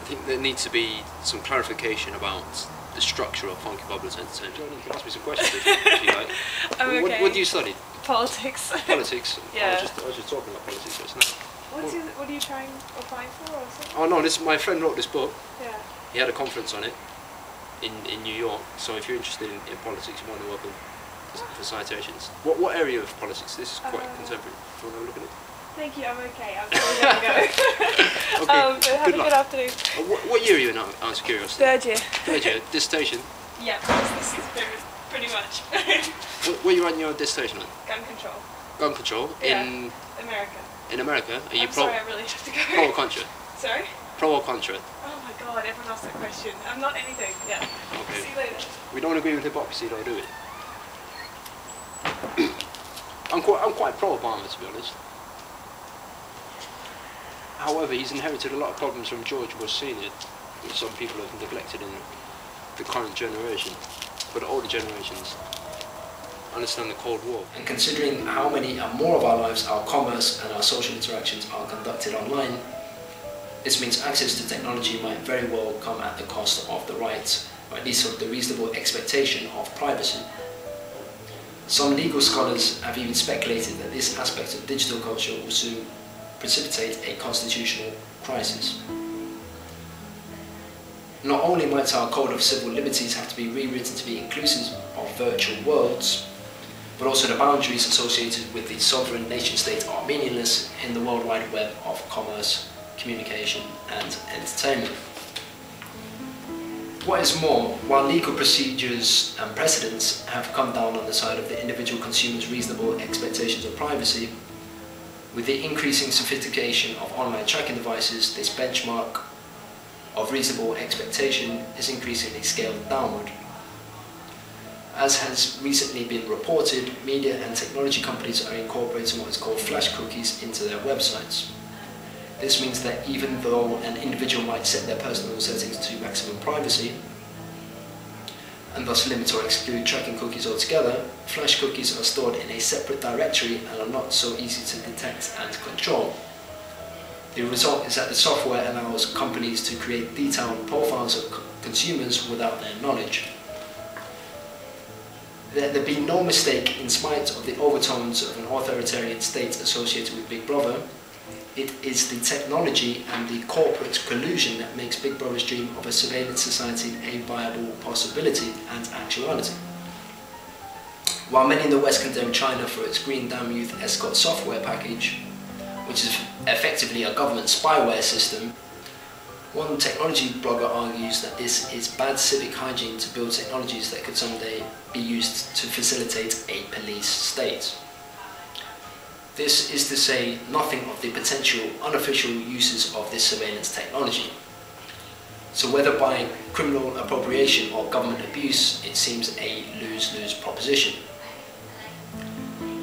think there needs to be some clarification about the structure of Funky Bubbles Entertainment. You can ask me some questions if you like. I'm okay. What do you study? Politics. Politics? Yeah. I was just talking about politics just now. What are you applying for or something? Oh no, my friend wrote this book. Yeah. He had a conference on it in New York, so if you're interested in politics, you're more than welcome for citations. What area of politics? This is quite contemporary. Do you want to have a look at it? Thank you, I'm okay. I'm sorry to go. Okay, have a good afternoon. What year are you in, out of curiosity? Third year. Third year, dissertation? Yeah, this is pretty much. What are you writing your dissertation on? Gun control. Gun control? Yeah. In America. In America? Are you sorry, I really have to go. pro or contra? Sorry? Pro or contra? Oh my god, everyone asks that question. I'm not anything. Yeah. Okay. See you later. We don't agree with hypocrisy, though, do we? I'm quite pro Obama, to be honest. However, he's inherited a lot of problems from George Bush Senior, which some people have neglected in the current generation. But the older generations understand the Cold War. And considering how many and more of our lives, our commerce and our social interactions are conducted online, this means access to technology might very well come at the cost of the rights, or at least of the reasonable expectation of privacy. Some legal scholars have even speculated that this aspect of digital culture will soon precipitate a constitutional crisis. Not only might our Code of Civil Liberties have to be rewritten to be inclusive of virtual worlds, but also the boundaries associated with the sovereign nation-state are meaningless in the World Wide Web of commerce, communication and entertainment. What is more, while legal procedures and precedents have come down on the side of the individual consumer's reasonable expectations of privacy, with the increasing sophistication of online tracking devices, this benchmark of reasonable expectation is increasingly scaled downward. As has recently been reported, media and technology companies are incorporating what is called flash cookies into their websites. This means that even though an individual might set their personal settings to maximum privacy, and thus limit or exclude tracking cookies altogether, flash cookies are stored in a separate directory and are not so easy to detect and control. The result is that the software allows companies to create detailed profiles of consumers without their knowledge. Let there be no mistake, in spite of the overtones of an authoritarian state associated with Big Brother, it is the technology and the corporate collusion that makes Big Brother's dream of a surveillance society a viable possibility and actuality. While many in the West condemn China for its Green Damn Youth Escort software package, which is effectively a government spyware system, one technology blogger argues that this is bad civic hygiene to build technologies that could someday be used to facilitate a police state. This is to say nothing of the potential unofficial uses of this surveillance technology. So whether by criminal appropriation or government abuse, it seems a lose-lose proposition.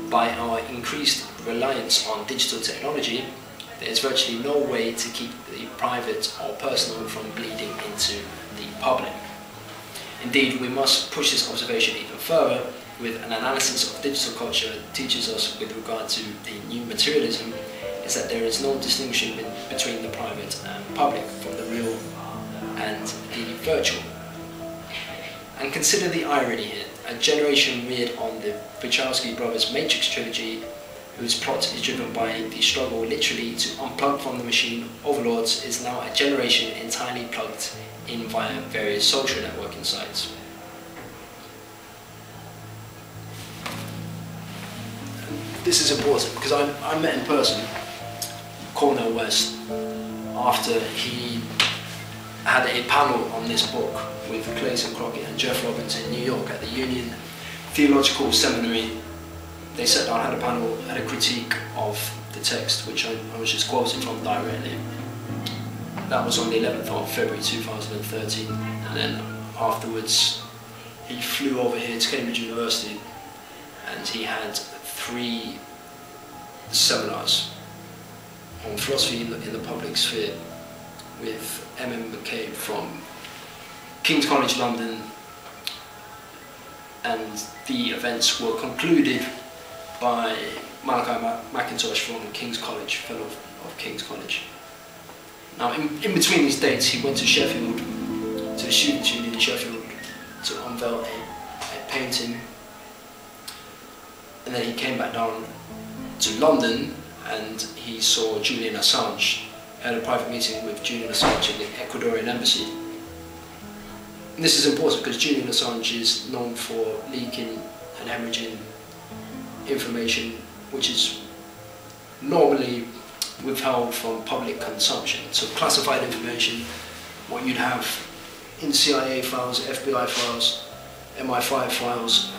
By our increased reliance on digital technology, there is virtually no way to keep the private or personal from bleeding into the public. Indeed, we must push this observation even further with an analysis of digital culture teaches us with regard to the new materialism is that there is no distinction between the private and public from the real and the virtual. And consider the irony here, a generation reared on the Wachowski brothers' Matrix trilogy, whose plot is driven by the struggle literally to unplug from the machine overlords, is now a generation entirely plugged in via various social networking sites. This is important because I met in person Cornel West after he had a panel on this book with Clayton, Crockett and Jeff Robbins in New York at the Union Theological Seminary. They sat down, had a panel, had a critique of the text, which I was just quoting from directly. That was on the 11th of February 2013, and then afterwards he flew over here to Cambridge University and he had 3 seminars on philosophy in the public sphere with M.M. McCabe from King's College London, and the events were concluded by Malachi McIntosh from King's College, fellow of King's College. Now, in between these dates, he went to Sheffield, to the Students' Union in Sheffield, to unveil a painting, and then he came back down to London and he saw Julian Assange, had a private meeting with Julian Assange in the Ecuadorian embassy. And this is important because Julian Assange is known for leaking and hemorrhaging information which is normally withheld from public consumption. So classified information, what you'd have in CIA files, FBI files, MI5 files,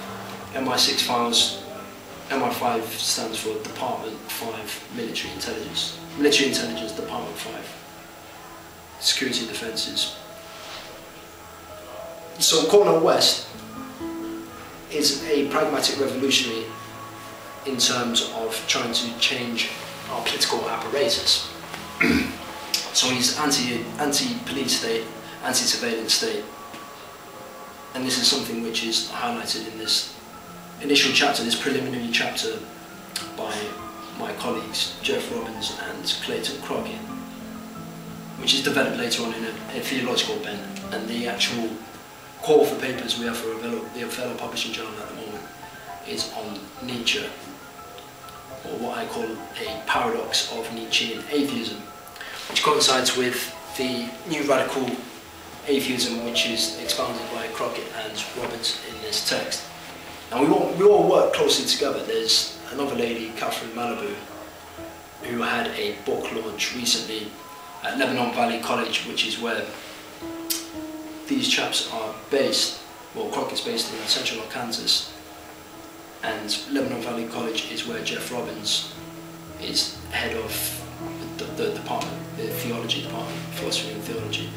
MI6 files. MI5 stands for Department 5 Military Intelligence. Military Intelligence, Department 5. Security and Defences. So Cornel West is a pragmatic revolutionary in terms of trying to change our political apparatus. So he's anti-police state, anti-surveillance state. And this is something which is highlighted in this initial chapter, this preliminary chapter by my colleagues Jeff Robbins and Clayton Crockett, which is developed later on in a theological bent. And the actual core of the papers we have for the Othello Publishing Journal at the moment is on Nietzsche, or what I call a paradox of Nietzschean atheism, which coincides with the new radical atheism which is expounded by Crockett and Robbins in this text. And we all work closely together. There's another lady, Catherine Malibu, who had a book launch recently at Lebanon Valley College, which is where these chaps are based. Well, Crockett's based in central Arkansas, and Lebanon Valley College is where Jeff Robbins is head of the department, the theology department, philosophy and theology.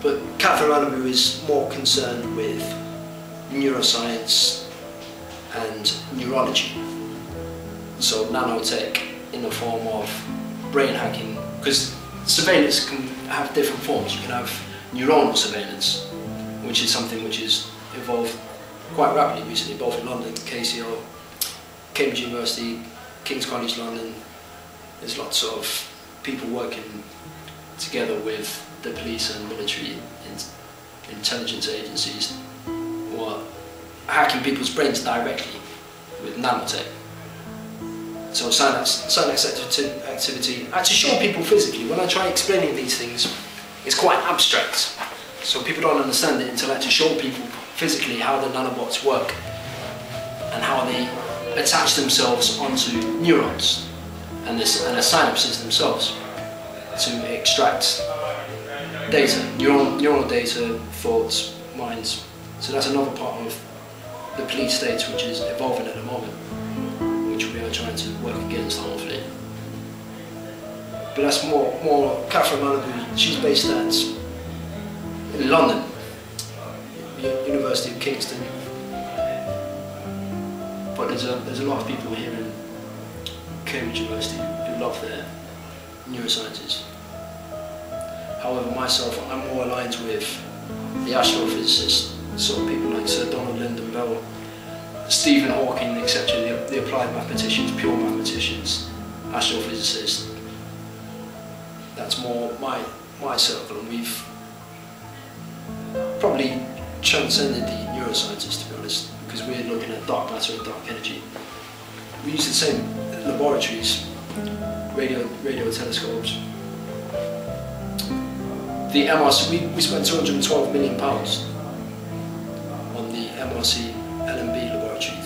But Catherine Malibu is more concerned with neuroscience and neurology. So nanotech in the form of brain hacking, because surveillance can have different forms. You can have neuronal surveillance, which is something which has evolved quite rapidly recently, both in London, KCL, Cambridge University, King's College London. There's lots of people working together with the police and military intelligence agencies who are hacking people's brains directly with nanotech. So synapse activity, to show people physically, when I try explaining these things, it's quite abstract. So people don't understand it until I actually show people physically how the nanobots work and how they attach themselves onto neurons and the synapses themselves to extract data, neural data, thoughts, minds. So that's another part of the police state which is evolving at the moment, which we are trying to work against, hopefully. But that's more Catherine Malibu. She's based in London, University of Kingston. But there's a lot of people here in Cambridge University who love their neurosciences. However, myself, I'm more aligned with the astrophysicists, so people like Sir Donald Lyndon Bell, Stephen Hawking, etc., the applied mathematicians, pure mathematicians, astrophysicists. That's more my circle, and we've probably transcended the neuroscientists, to be honest, because we're looking at dark matter and dark energy. We use the same laboratories, radio telescopes. The MRC, we spent £212 million on the MRC LMB laboratory,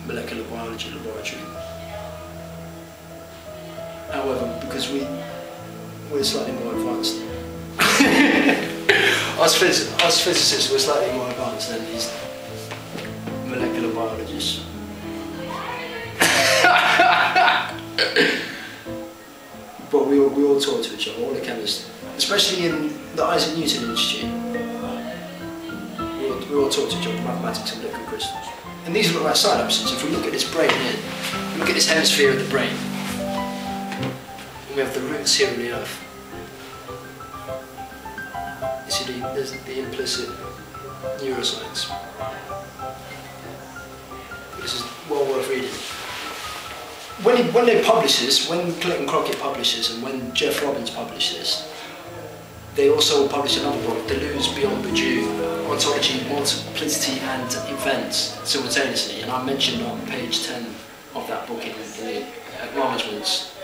molecular biology laboratory. However, because we're slightly more advanced, us physicists, we're slightly more advanced than these molecular biologists. But we all talk to each other, all the chemists, especially in the Isaac Newton Institute. We all talk to each other, mathematics and liquid crystals. And these look like synapses. If we look at this brain here, look at this hemisphere of the brain. We have the roots here on the earth. You see, there's the implicit neuroscience. This is well worth reading. when they publish this, when Clayton Crockett publishes and when Jeff Robbins publishes, they also publish another book, The Lose Beyond the Due, Ontology, Multiplicity and Events simultaneously, and I mentioned on page 10 of that book in the acknowledgements